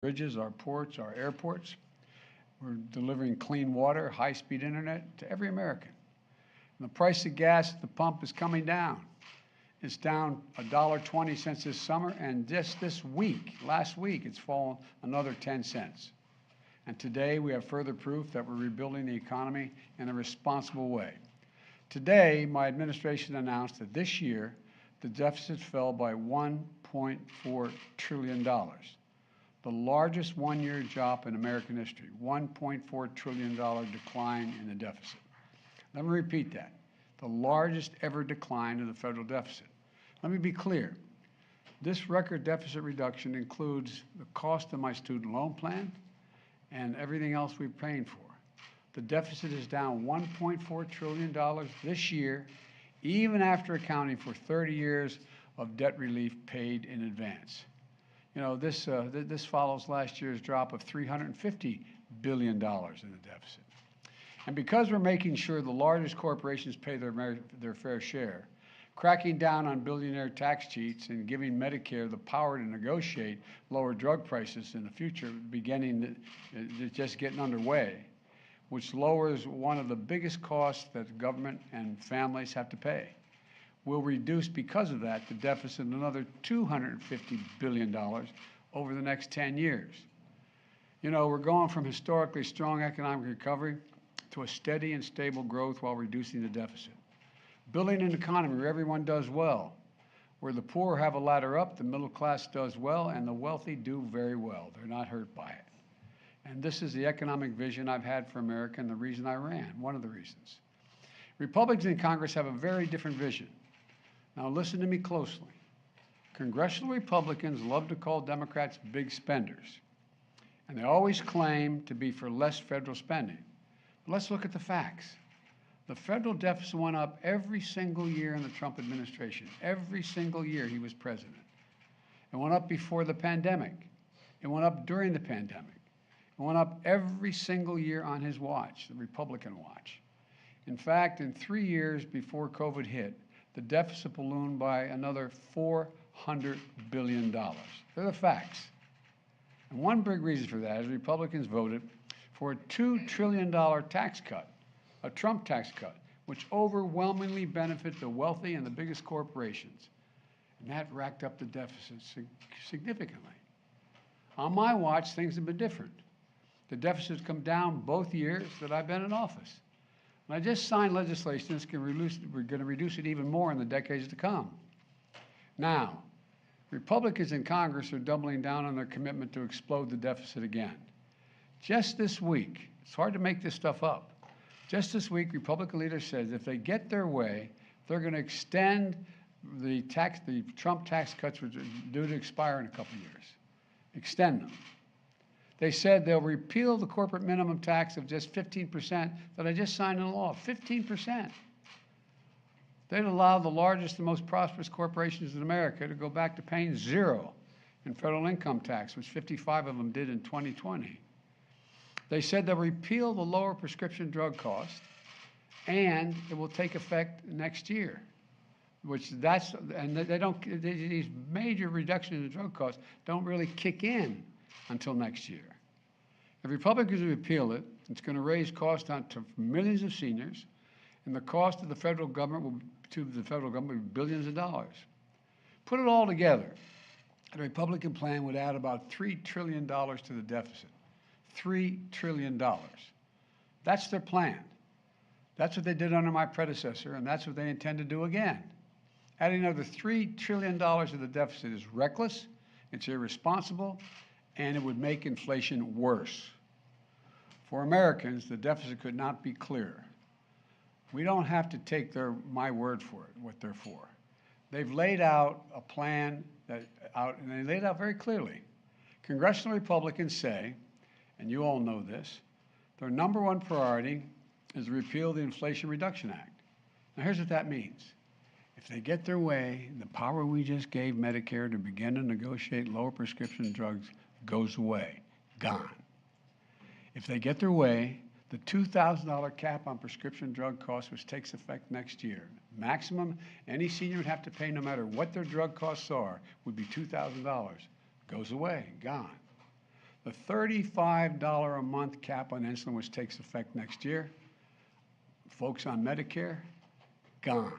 bridges, our ports, our airports. We're delivering clean water, high-speed internet to every American. And the price of gas at the pump is coming down. It's down $1.20 this summer, and just this week, last week, it's fallen another 10 cents. And today we have further proof that we're rebuilding the economy in a responsible way. Today, my administration announced that this year, the deficit fell by $1.4 trillion, the largest one-year drop in American history, $1.4 trillion decline in the deficit. Let me repeat that, the largest ever decline in the federal deficit. Let me be clear. This record deficit reduction includes the cost of my student loan plan and everything else we're paying for. The deficit is down $1.4 trillion this year, even after accounting for 30 years of debt relief paid in advance. You know, this follows last year's drop of $350 billion in the deficit. And because we're making sure the largest corporations pay their fair share, cracking down on billionaire tax cheats and giving Medicare the power to negotiate lower drug prices in the future, just getting underway, which lowers one of the biggest costs that the government and families have to pay. We'll reduce, because of that, the deficit another $250 billion over the next 10 years. You know, we're going from historically strong economic recovery to a steady and stable growth while reducing the deficit. Building an economy where everyone does well, where the poor have a ladder up, the middle class does well, and the wealthy do very well. They're not hurt by it. And this is the economic vision I've had for America and the reason I ran, one of the reasons. Republicans in Congress have a very different vision. Now listen to me closely. Congressional Republicans love to call Democrats big spenders, and they always claim to be for less federal spending. But let's look at the facts. The federal deficit went up every single year in the Trump administration, every single year he was president. It went up before the pandemic. It went up during the pandemic. It went up every single year on his watch, the Republican watch. In fact, in 3 years before COVID hit, the deficit ballooned by another $400 billion. They're the facts. And one big reason for that is Republicans voted for a $2 trillion tax cut, a Trump tax cut, which overwhelmingly benefit the wealthy and the biggest corporations. And that racked up the deficit significantly. On my watch, things have been different. The deficit's come down both years that I've been in office. And I just signed legislation that's we're going to reduce it even more in the decades to come. Now, Republicans in Congress are doubling down on their commitment to explode the deficit again. Just this week, it's hard to make this stuff up. Just this week, Republican leaders said if they get their way, they're going to extend the Trump tax cuts, which are due to expire in a couple of years. Extend them. They said they'll repeal the corporate minimum tax of just 15% that I just signed into law, 15%. They'd allow the largest and most prosperous corporations in America to go back to paying zero in federal income tax, which 55 of them did in 2020. They said they'll repeal the lower prescription drug cost, and it will take effect next year, these major reductions in the drug costs don't really kick in until next year. If Republicans repeal it, it's going to raise costs to millions of seniors, and the cost of the federal government will be billions of dollars. Put it all together, the Republican plan would add about $3 trillion to the deficit. $3 trillion. That's their plan. That's what they did under my predecessor, and that's what they intend to do again. Adding another $3 trillion to the deficit is reckless, it's irresponsible, and it would make inflation worse. For Americans, the deficit could not be clearer. We don't have to take my word for it, what they're for. They've laid out a plan and they laid out very clearly. Congressional Republicans say, and you all know this, their number one priority is to repeal the Inflation Reduction Act. Now here's what that means. If they get their way, the power we just gave Medicare to begin to negotiate lower prescription drugs goes away, gone. If they get their way, the $2,000 cap on prescription drug costs, which takes effect next year, maximum any senior would have to pay no matter what their drug costs are, would be $2,000, goes away, gone. The $35 a month cap on insulin, which takes effect next year, folks on Medicare, gone.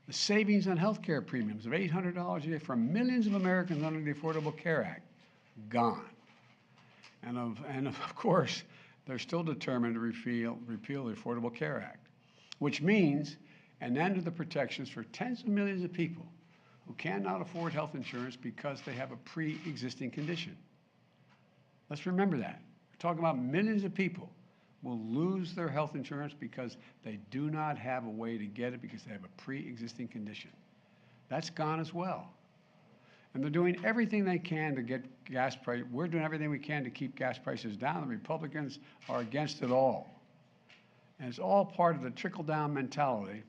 The savings on health care premiums of $800 a year for millions of Americans under the Affordable Care Act, gone. And of course, they're still determined to repeal the Affordable Care Act, which means an end to the protections for tens of millions of people who cannot afford health insurance because they have a pre-existing condition. Let's remember that. We're talking about millions of people will lose their health insurance because they do not have a way to get it because they have a pre-existing condition. That's gone as well. And they're doing everything they can to get gas prices. We're doing everything we can to keep gas prices down. The Republicans are against it all. And it's all part of the trickle-down mentality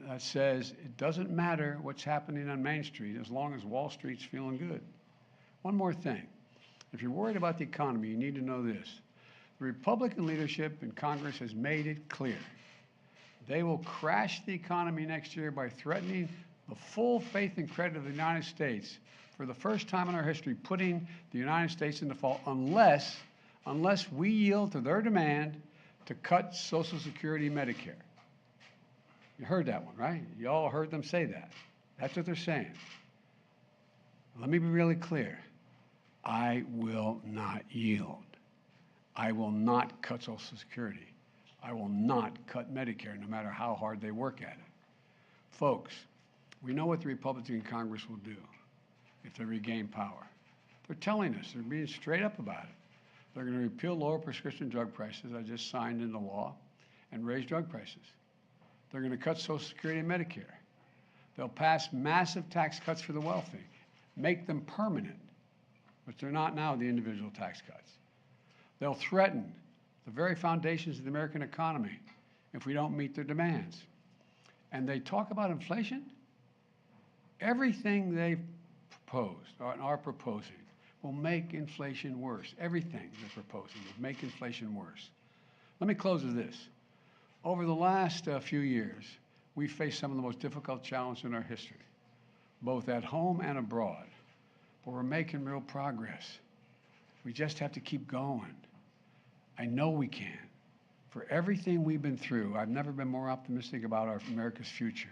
that says it doesn't matter what's happening on Main Street as long as Wall Street's feeling good. One more thing. If you're worried about the economy, you need to know this. The Republican leadership in Congress has made it clear. They will crash the economy next year by threatening the full faith and credit of the United States for the first time in our history, putting the United States in default unless we yield to their demand to cut Social Security and Medicare. You heard that one, right? You all heard them say that. That's what they're saying. Let me be really clear. I will not yield. I will not cut Social Security. I will not cut Medicare, no matter how hard they work at it. Folks, we know what the Republicans in Congress will do if they regain power. They're telling us, they're being straight up about it. They're going to repeal lower prescription drug prices, I just signed into law, and raise drug prices. They're going to cut Social Security and Medicare. They'll pass massive tax cuts for the wealthy, make them permanent, which they're not now, the individual tax cuts. They'll threaten the very foundations of the American economy if we don't meet their demands. And they talk about inflation. Everything they've proposed or are proposing will make inflation worse. Everything they're proposing will make inflation worse. Let me close with this. Over the last few years, we've faced some of the most difficult challenges in our history, both at home and abroad. But we're making real progress. We just have to keep going. I know we can. For everything we've been through, I've never been more optimistic about America's future.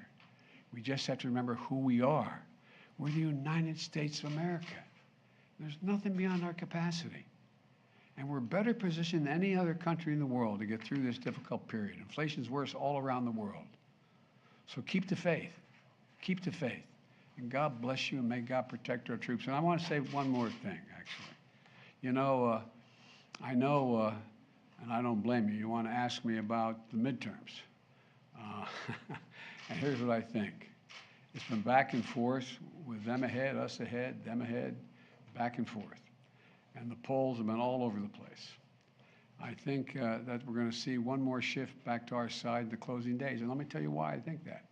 We just have to remember who we are. We're the United States of America. There's nothing beyond our capacity. And we're better positioned than any other country in the world to get through this difficult period. Inflation's worse all around the world. So keep the faith. Keep the faith. And God bless you, and may God protect our troops. And I want to say one more thing, actually. You know, I know, and I don't blame you, you want to ask me about the midterms. And here's what I think. It's been back and forth with them ahead, us ahead, them ahead, back and forth. And the polls have been all over the place. I think that we're going to see one more shift back to our side in the closing days. And let me tell you why I think that.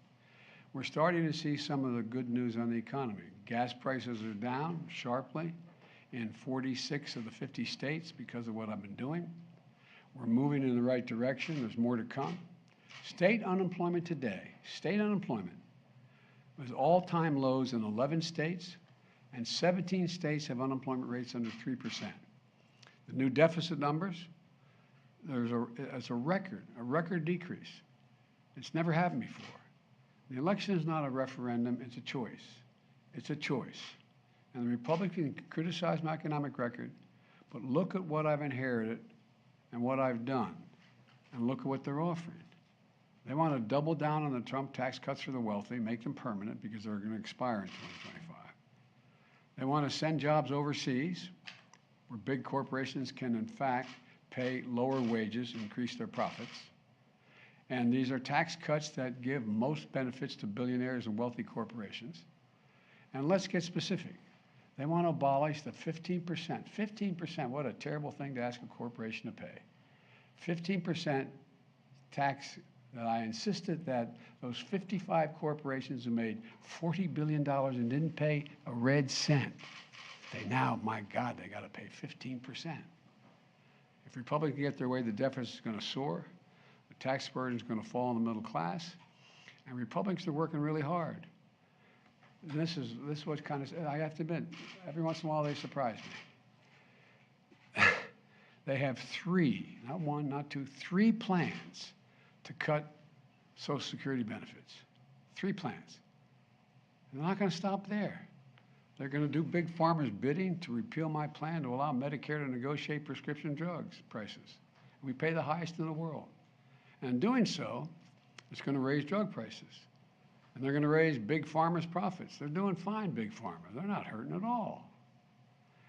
We're starting to see some of the good news on the economy. Gas prices are down sharply in 46 of the 50 states because of what I've been doing. We're moving in the right direction. There's more to come. State unemployment today, state unemployment was all-time lows in 11 states, and 17 states have unemployment rates under 3%. The new deficit numbers, it's a record decrease. It's never happened before. The election is not a referendum, it's a choice. It's a choice. And the Republicans can criticize my economic record, but look at what I've inherited and what I've done, and look at what they're offering. They want to double down on the Trump tax cuts for the wealthy, make them permanent because they're going to expire in 2025. They want to send jobs overseas where big corporations can, in fact, pay lower wages and increase their profits. And these are tax cuts that give most benefits to billionaires and wealthy corporations. And let's get specific. They want to abolish the 15%. 15%, what a terrible thing to ask a corporation to pay. 15% tax that I insisted that those 55 corporations who made $40 billion and didn't pay a red cent, they now, my God, they got to pay 15%. If Republicans get their way, the deficit is going to soar, the tax burden is going to fall on the middle class, and Republicans are working really hard. And this is what kind of, I have to admit, every once in a while they surprise me. They have three, not one, not two, three plans to cut Social Security benefits. Three plans. They're not going to stop there. They're going to do big pharma's bidding to repeal my plan to allow Medicare to negotiate prescription drugs prices. We pay the highest in the world. And in doing so, it's going to raise drug prices. And they're going to raise big pharma's profits. They're doing fine, big pharma. They're not hurting at all.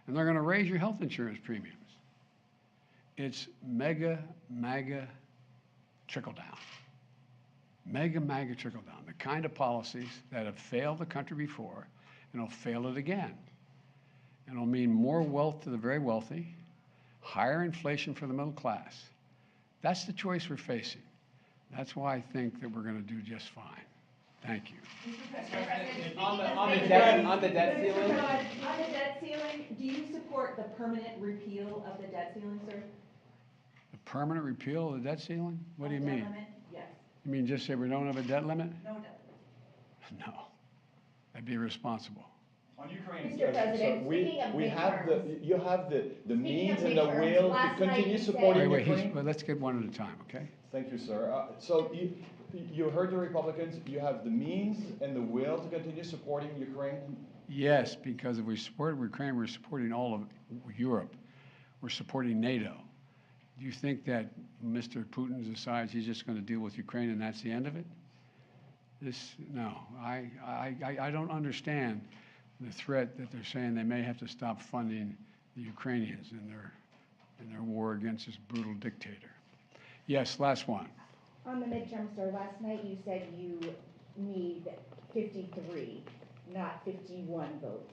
And they're going to raise your health insurance premiums. It's mega, MAGA trickle down. Mega, MAGA trickle down. The kind of policies that have failed the country before and will fail it again. And it'll mean more wealth to the very wealthy, higher inflation for the middle class. That's the choice we're facing. That's why I think that we're going to do just fine. Thank you. On the debt ceiling? On the debt ceiling, do you support the permanent repeal of the debt ceiling, sir? The permanent repeal of the debt ceiling? What do you mean? Debt limit? Yes. You mean just say we don't have a debt limit? No debt limit. No. That'd be irresponsible. On Ukraine, Mr. President, so speaking of we have midterms- you have the Speaking means of and the midterms, will to last night continue you said- supporting Wait, Ukraine. well, let's get one at a time, okay? Thank you, sir. So you heard the Republicans. You have the means and the will to continue supporting Ukraine. Yes, because if we support Ukraine, we're supporting all of Europe. We're supporting NATO. Do you think that Mr. Putin decides he's just going to deal with Ukraine and that's the end of it? No, I don't understand the threat that they're saying they may have to stop funding the Ukrainians in their war against this brutal dictator. Yes, last one. On the midterm, sir, last night you said you need 53, not 51 votes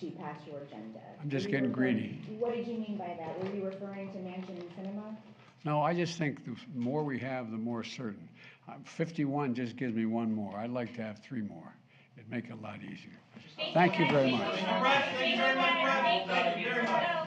to pass your agenda. I'm just Were you getting referring- greedy. What did you mean by that? Were you referring to Manchin and Sinema? No, I just think the more we have, the more certain. 51 just gives me one more. I'd like to have 3 more. It'd make it a lot easier. Thank you very much. Thank you very much, Brett. Thank you very much.